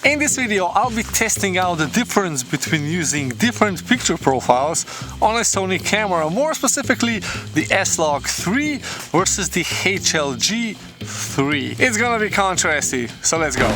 In this video, I'll be testing out the difference between using different picture profiles on a Sony camera, more specifically the S-Log3 versus the HLG3. It's gonna be contrasty, so let's go.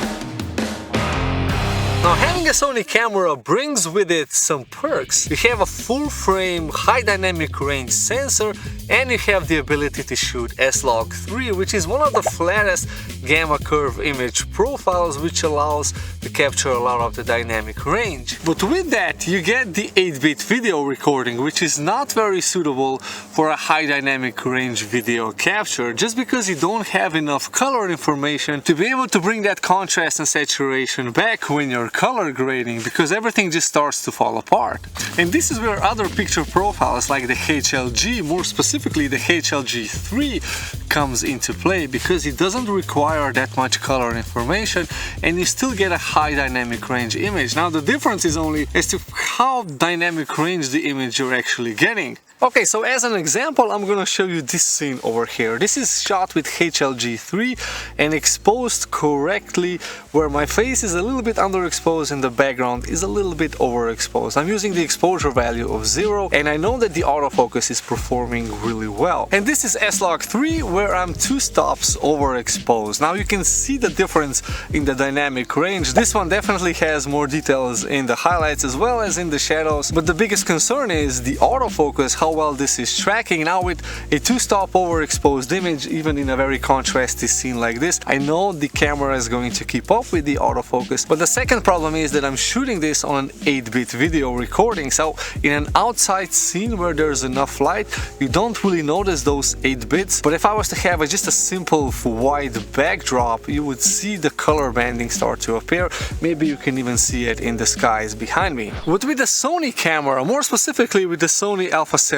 Now, having a Sony camera brings with it some perks. You have a full-frame, high dynamic range sensor, and you have the ability to shoot S-Log3, which is one of the flattest gamma curve image profiles, which allows to capture a lot of the dynamic range. But with that, you get the 8-bit video recording, which is not very suitable for a high dynamic range video capture, just because you don't have enough color information to be able to bring that contrast and saturation back when you're color grading, because everything just starts to fall apart. And this is where other picture profiles like the HLG, more specifically the HLG3, comes into play, because it doesn't require that much color information and you still get a high dynamic range image. Now the difference is only as to how dynamic range the image you're actually getting. Okay, so as an example, I'm gonna show you this scene over here. This is shot with HLG3 and exposed correctly, where my face is a little bit underexposed and the background is a little bit overexposed. I'm using the exposure value of 0, and I know that the autofocus is performing really well. And this is S-Log3, where I'm 2 stops overexposed. Now you can see the difference in the dynamic range. This one definitely has more details in the highlights as well as in the shadows, but the biggest concern is the autofocus, how well this is tracking. Now with a 2-stop overexposed image, even in a very contrasty scene like this, I know the camera is going to keep up with the autofocus. But the second problem is that I'm shooting this on an 8-bit video recording, so in an outside scene where there's enough light, you don't really notice those 8 bits. But if I was to have just a simple wide backdrop, you would see the color banding start to appear. Maybe you can even see it in the skies behind me. But with the Sony camera, more specifically with the Sony a7iii,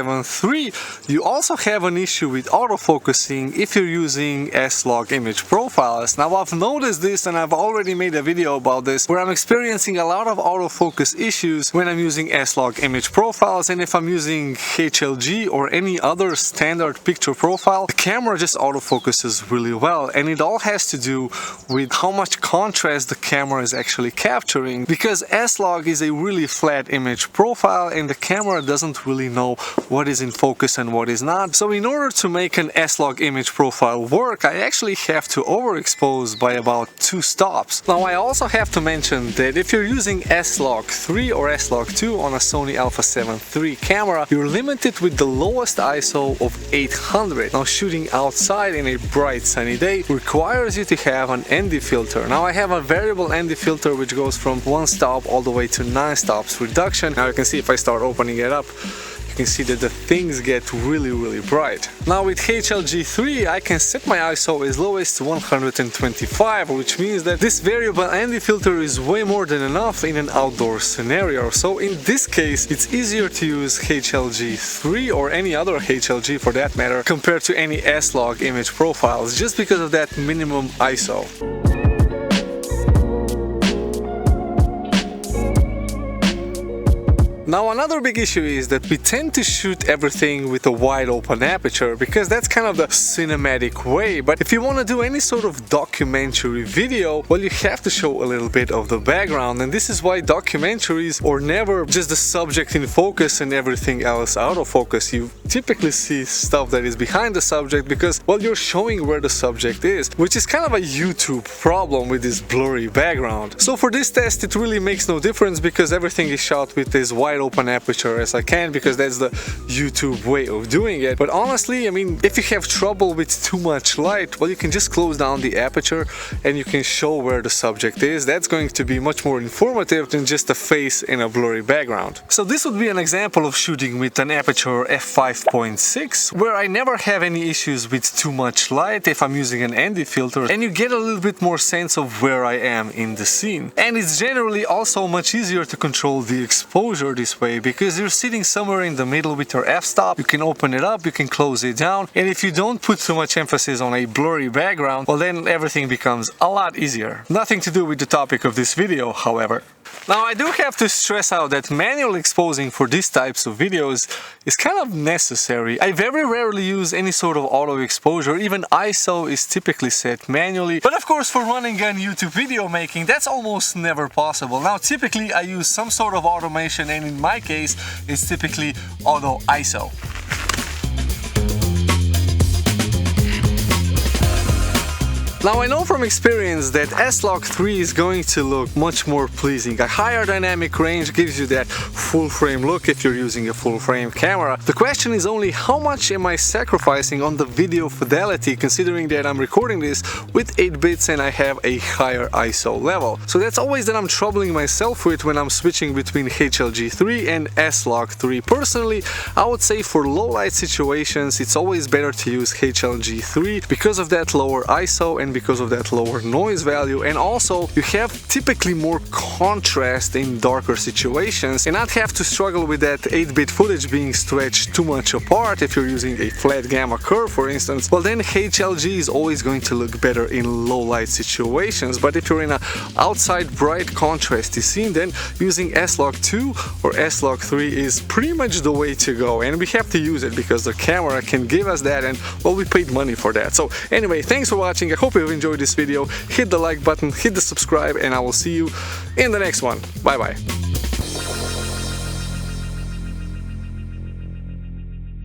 you also have an issue with autofocusing if you're using S-Log image profiles. Now I've noticed this, and I've already made a video about this, where I'm experiencing a lot of autofocus issues when I'm using S-Log image profiles, and if I'm using HLG or any other standard picture profile, the camera just autofocuses really well. And it all has to do with how much contrast the camera is actually capturing, because S-Log is a really flat image profile and the camera doesn't really know what is in focus and what is not. So in order to make an S-Log image profile work, I actually have to overexpose by about 2 stops. Now I also have to mention that if you're using S-Log3 or S-Log2 on a Sony a7iii III camera, you're limited with the lowest ISO of 800. Now shooting outside in a bright sunny day requires you to have an ND filter. Now I have a variable ND filter which goes from 1 stop all the way to 9 stops reduction. Now you can see if I start opening it up, you can see that the things get really bright. Now with HLG3 I can set my ISO as low as 125, which means that this variable ND filter is way more than enough in an outdoor scenario. So in this case it's easier to use HLG3 or any other HLG for that matter compared to any S-Log image profiles, just because of that minimum ISO. Now another big issue is that we tend to shoot everything with a wide open aperture, because that's kind of the cinematic way. But if you want to do any sort of documentary video, well, you have to show a little bit of the background, and this is why documentaries are never just the subject in focus and everything else out of focus. You typically see stuff that is behind the subject because, well, you're showing where the subject is, which is kind of a YouTube problem with this blurry background. So for this test it really makes no difference, because everything is shot with this wide open aperture as I can, because that's the YouTube way of doing it. But honestly, I mean, if you have trouble with too much light, well, you can just close down the aperture and you can show where the subject is. That's going to be much more informative than just a face in a blurry background. So this would be an example of shooting with an aperture f5.6, where I never have any issues with too much light if I'm using an ND filter, and you get a little bit more sense of where I am in the scene. And it's generally also much easier to control the exposure this this way because you're sitting somewhere in the middle with your f-stop. You can open it up, you can close it down, and if you don't put too much emphasis on a blurry background, well then everything becomes a lot easier. Nothing to do with the topic of this video, however. Now I do have to stress out that manual exposing for these types of videos is kind of necessary. I very rarely use any sort of auto exposure, even ISO is typically set manually. But of course for running gun YouTube video making, that's almost never possible. Now typically I use some sort of automation, and in my case it's typically auto ISO. Now I know from experience that S-Log3 is going to look much more pleasing. A higher dynamic range gives you that full frame look if you're using a full frame camera. The question is only how much am I sacrificing on the video fidelity, considering that I'm recording this with 8 bits and I have a higher ISO level. So that's always that I'm troubling myself with when I'm switching between HLG3 and S-Log3. Personally, I would say for low light situations it's always better to use HLG3 because of that lower ISO and because of that lower noise value, and also you have typically more contrast in darker situations and not have to struggle with that 8-bit footage being stretched too much apart. If you're using a flat gamma curve, for instance, well then HLG is always going to look better in low light situations. But if you're in an outside bright contrasty scene, then using S-Log2 or S-Log3 is pretty much the way to go, and we have to use it because the camera can give us that, and well, we paid money for that. So anyway, thanks for watching. I hope you've enjoyed this video. Hit the like button, hit the subscribe, and I will see you in the next one. Bye bye.